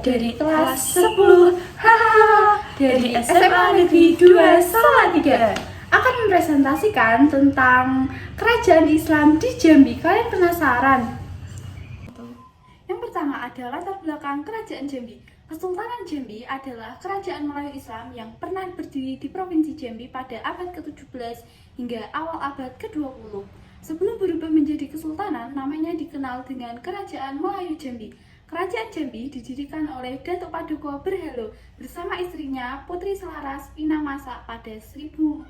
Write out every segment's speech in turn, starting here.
dari kelas 10 hahaha, dari SMA Negeri 2 Salatiga akan mempresentasikan tentang kerajaan Islam di Jambi. Kalian penasaran? Yang pertama adalah latar belakang kerajaan Jambi. Kesultanan Jambi adalah kerajaan Melayu Islam yang pernah berdiri di Provinsi Jambi pada abad ke-17 hingga awal abad ke-20. Sebelum berubah menjadi kesultanan, namanya dikenal dengan Kerajaan Melayu Jambi. Kerajaan Jambi didirikan oleh Datuk Paduka Berhalo bersama istrinya Putri Selaras Pinang-Masak pada 1460.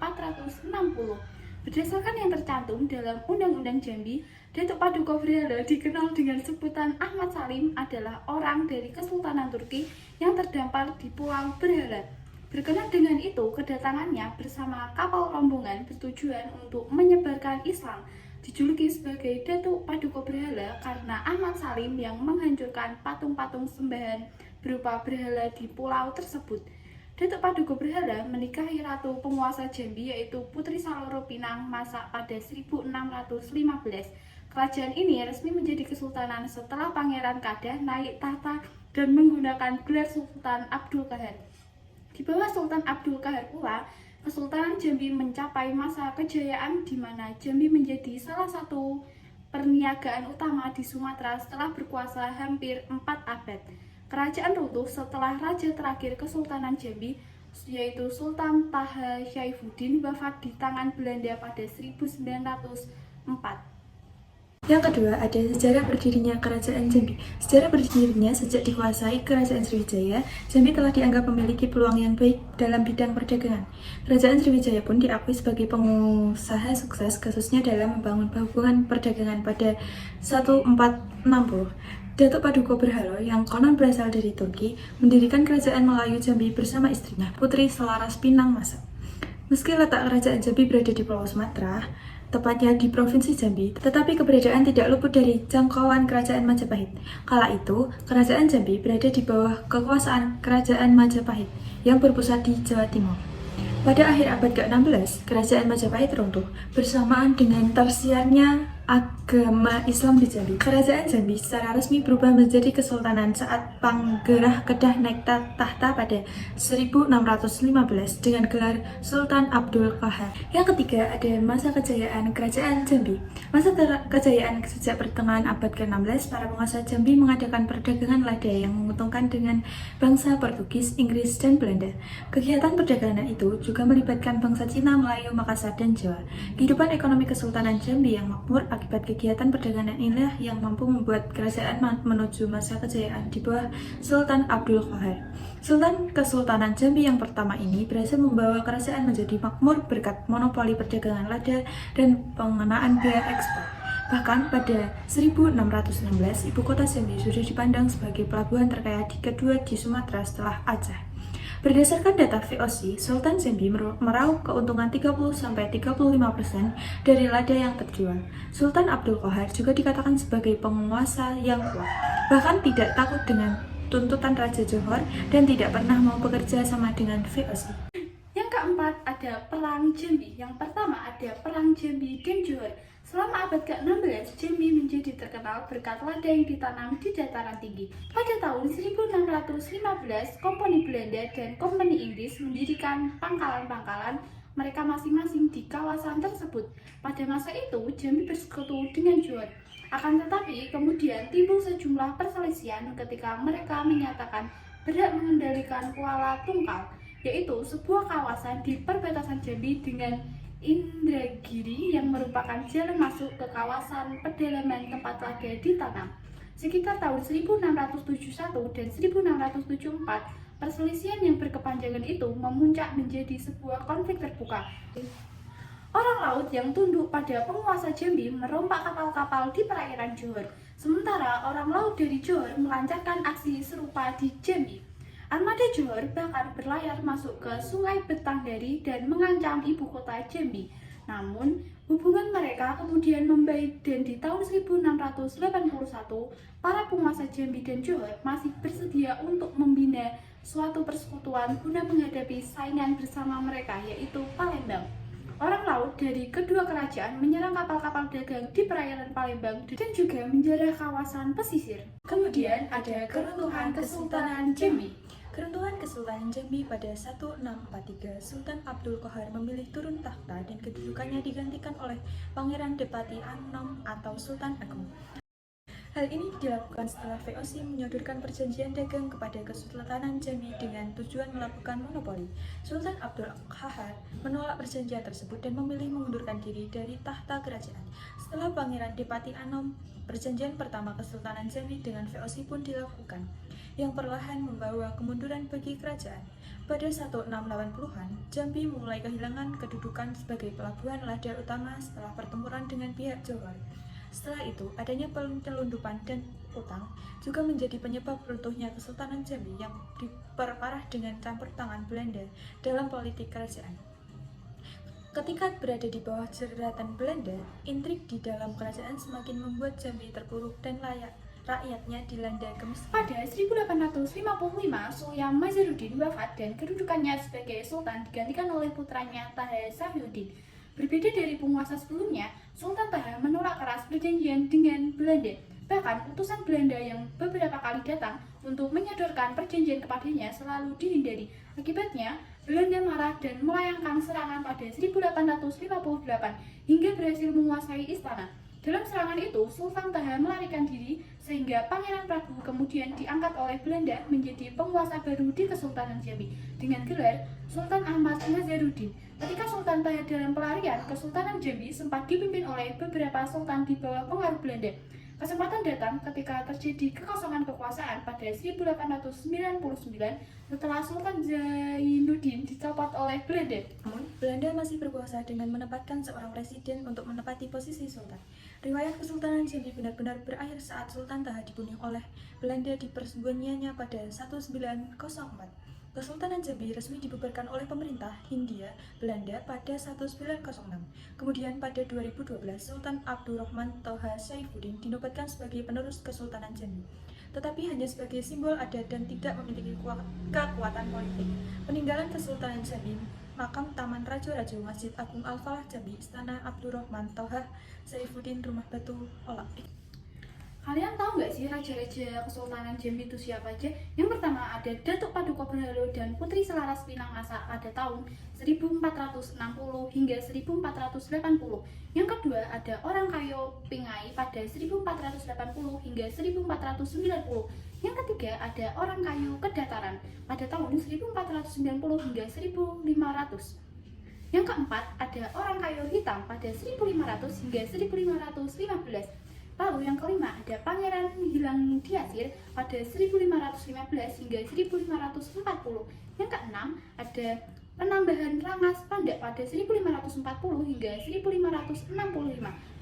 Berdasarkan yang tercantum dalam Undang-Undang Jambi, Datuk Paduka Berhalo dikenal dengan sebutan Ahmad Salim adalah orang dari Kesultanan Turki yang terdampar di Pulau Berhala. Berkenan dengan itu, kedatangannya bersama kapal rombongan bertujuan untuk menyebarkan Islam. Dijuluki sebagai Datuk Paduka Berhala karena Ahmad Salim yang menghancurkan patung-patung sembahan berupa berhala di pulau tersebut. Datuk Paduka Berhala menikahi ratu penguasa Jambi yaitu Putri Saloro Pinang-Masak pada 1615. Kerajaan ini resmi menjadi kesultanan setelah Pangeran Kadah naik tahta dan menggunakan gelar Sultan Abdul Qahar. Di bawah Sultan Abdul Qahar pula, Kesultanan Jambi mencapai masa kejayaan di mana Jambi menjadi salah satu perniagaan utama di Sumatera setelah berkuasa hampir 4 abad. Kerajaan runtuh setelah raja terakhir Kesultanan Jambi, yaitu Sultan Taha Syaifuddin, wafat di tangan Belanda pada 1904. Yang kedua, ada sejarah berdirinya Kerajaan Jambi. Sejarah berdirinya sejak dikuasai Kerajaan Sriwijaya, Jambi telah dianggap memiliki peluang yang baik dalam bidang perdagangan. Kerajaan Sriwijaya pun diakui sebagai pengusaha sukses, khususnya dalam membangun hubungan perdagangan pada 1460. Datuk Paduka Berhalo yang konon berasal dari Turki, mendirikan Kerajaan Melayu Jambi bersama istrinya, Putri Selaras Pinang-Masak. Meski letak Kerajaan Jambi berada di Pulau Sumatera, tepatnya di Provinsi Jambi, tetapi keberadaan tidak luput dari jangkauan Kerajaan Majapahit. Kala itu, Kerajaan Jambi berada di bawah kekuasaan Kerajaan Majapahit yang berpusat di Jawa Timur. Pada akhir abad ke-16, Kerajaan Majapahit runtuh bersamaan dengan tersiarnya agama Islam di Jambi. Kerajaan Jambi secara resmi berubah menjadi kesultanan saat Panggerah Kedah naik tahta pada 1615 dengan gelar Sultan Abdul Qahar. Yang ketiga ada masa kejayaan Kerajaan Jambi. Masa kejayaan sejak pertengahan abad ke-16, para penguasa Jambi mengadakan perdagangan lada yang menguntungkan dengan bangsa Portugis, Inggris, dan Belanda. Kegiatan perdagangan itu juga melibatkan bangsa Cina, Melayu, Makassar, dan Jawa. Kehidupan ekonomi Kesultanan Jambi yang makmur akibat kegiatan perdagangan inilah yang mampu membuat kerajaan menuju masa kejayaan di bawah Sultan Abdul Qahar. Sultan Kesultanan Jambi yang pertama ini berhasil membawa kerajaan menjadi makmur berkat monopoli perdagangan lada dan pengenaan bea ekspor. Bahkan pada 1616, ibu kota Jambi sudah dipandang sebagai pelabuhan terkaya kedua di Sumatera setelah Aceh. Berdasarkan data VOC, Sultan Jambi meraup keuntungan 30-35% dari lada yang terjual. Sultan Abdul Qahar juga dikatakan sebagai penguasa yang kuat, bahkan tidak takut dengan tuntutan Raja Johor dan tidak pernah mau bekerja sama dengan VOC. Yang keempat ada Perang Jambi. Yang pertama ada Perang Jambi dan Johor. Selama abad ke-16, Jambi menjadi terkenal berkat lada yang ditanam di dataran tinggi. Pada tahun 1615, Komponi Belanda dan Komponi Inggris mendirikan pangkalan-pangkalan mereka masing-masing di kawasan tersebut. Pada masa itu, Jambi bersekutu dengan Johor. Akan tetapi, kemudian timbul sejumlah perselisihan ketika mereka menyatakan berhak mengendalikan Kuala Tungkal, yaitu sebuah kawasan di perbatasan Jambi dengan Indragiri yang merupakan jalan masuk ke kawasan pedalaman tempat lada ditanam. Sekitar tahun 1671 dan 1674, perselisihan yang berkepanjangan itu memuncak menjadi sebuah konflik terbuka. Orang laut yang tunduk pada penguasa Jambi merompak kapal-kapal di perairan Johor, sementara orang laut dari Johor melancarkan aksi serupa di Jambi. Armada Johor bahkan berlayar masuk ke Sungai Betangdari dan mengancam ibu kota Jambi. Namun, hubungan mereka kemudian membaik dan di tahun 1681, para penguasa Jambi dan Johor masih bersedia untuk membina suatu persekutuan guna menghadapi saingan bersama mereka, yaitu Palembang. orang laut dari kedua kerajaan menyerang kapal-kapal dagang di perairan Palembang dan juga menjarah kawasan pesisir. Kemudian ada keruntuhan Kesultanan Jambi. Keruntuhan Kesultanan Jambi pada 1643, Sultan Abdul Qahar memilih turun takhta dan kedudukannya digantikan oleh Pangeran Depati Anom atau Sultan Agung. Hal ini dilakukan setelah VOC menyodorkan perjanjian dagang kepada Kesultanan Jambi dengan tujuan melakukan monopoli. Sultan Abdul Qahar menolak perjanjian tersebut dan memilih mengundurkan diri dari tahta kerajaan. Setelah Pangeran Depati Anom, perjanjian pertama Kesultanan Jambi dengan VOC pun dilakukan, yang perlahan membawa kemunduran bagi kerajaan. Pada 1680-an, Jambi mulai kehilangan kedudukan sebagai pelabuhan ladar utama setelah pertempuran dengan pihak Johor. Setelah itu, adanya penyelundupan dan utang juga menjadi penyebab runtuhnya Kesultanan Jambi yang diperparah dengan campur tangan Belanda dalam politik kerajaan. Ketika berada di bawah jeratan Belanda, intrik di dalam kerajaan semakin membuat Jambi terpuruk dan rakyatnya dilanda kemiskinan. Pada 1855, Suryam Mazaruddin wafat dan kedudukannya sebagai sultan digantikan oleh putranya Taha Safiyuddin. Berbeda dari penguasa sebelumnya, Sultan Taha menolak keras perjanjian dengan Belanda. Bahkan, utusan Belanda yang beberapa kali datang untuk menyodorkan perjanjian kepadanya selalu dihindari. Akibatnya, Belanda marah dan melayangkan serangan pada 1858 hingga berhasil menguasai istana. Dalam serangan itu, Sultan Taha melarikan diri sehingga Pangeran Prabu kemudian diangkat oleh Belanda menjadi penguasa baru di Kesultanan Jambi dengan gelar Sultan Ahmad Nazaruddin. Ketika Sultan Taha dalam pelarian, Kesultanan Jambi sempat dipimpin oleh beberapa sultan di bawah pengaruh Belanda. Kesempatan datang ketika terjadi kekosongan kekuasaan pada 1899 setelah Sultan Zainuddin dicopot oleh Belanda. Namun, Belanda masih berkuasa dengan menempatkan seorang presiden untuk menempati posisi sultan. Riwayat Kesultanan Jambi benar-benar berakhir saat Sultan Taha dibunuh oleh Belanda di persembunyiannya pada 1904. Kesultanan Jambi resmi dibubarkan oleh pemerintah Hindia Belanda pada 1906. Kemudian pada 2012, Sultan Abdurrahman Toha Saifuddin dinobatkan sebagai penerus Kesultanan Jambi, tetapi hanya sebagai simbol adat dan tidak memiliki kekuatan politik. Peninggalan Kesultanan Jambi, makam Taman Rajo-Rajo, Masjid Agung Al-Falah Jambi, Istana Abdurrahman Toha Saifuddin, Rumah Batu Olak. Kalian tahu nggak sih raja-raja Kesultanan Jambi itu siapa aja? Yang pertama ada Datuk Paduka Berhalo dan Putri Selaras Pinangasa pada tahun 1460 hingga 1480. Yang kedua ada Orang Kayo Pingai pada 1480 hingga 1490. Yang ketiga ada Orang Kayu Kedataran pada tahun 1490 hingga 1500. Yang keempat ada Orang Kayu Hitam pada 1500 hingga 1515. Lalu yang kelima ada Pangeran Hilang Diasir pada 1515 hingga 1540. Yang keenam ada Penambahan Rangas Pandak pada 1540 hingga 1565.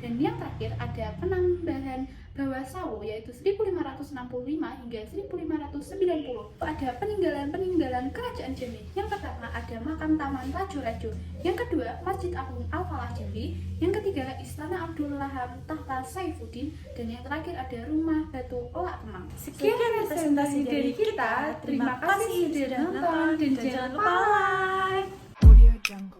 Dan yang terakhir ada Penambahan Bawah Sawo yaitu 1565 hingga 1590. Ada peninggalan-peninggalan kerajaan Jambi. Yang pertama ada makam Taman Rajo-Rajo. Yang kedua Masjid Agung Al-Falah Jambi. Yang ketiga Istana Abdul Laham Tahta Saifuddin. Dan yang terakhir ada Rumah Batu Olak Kemang. Sekian presentasi dari kita. Terima kasih sudah nonton dan jangan lupa like. Audio Jungle.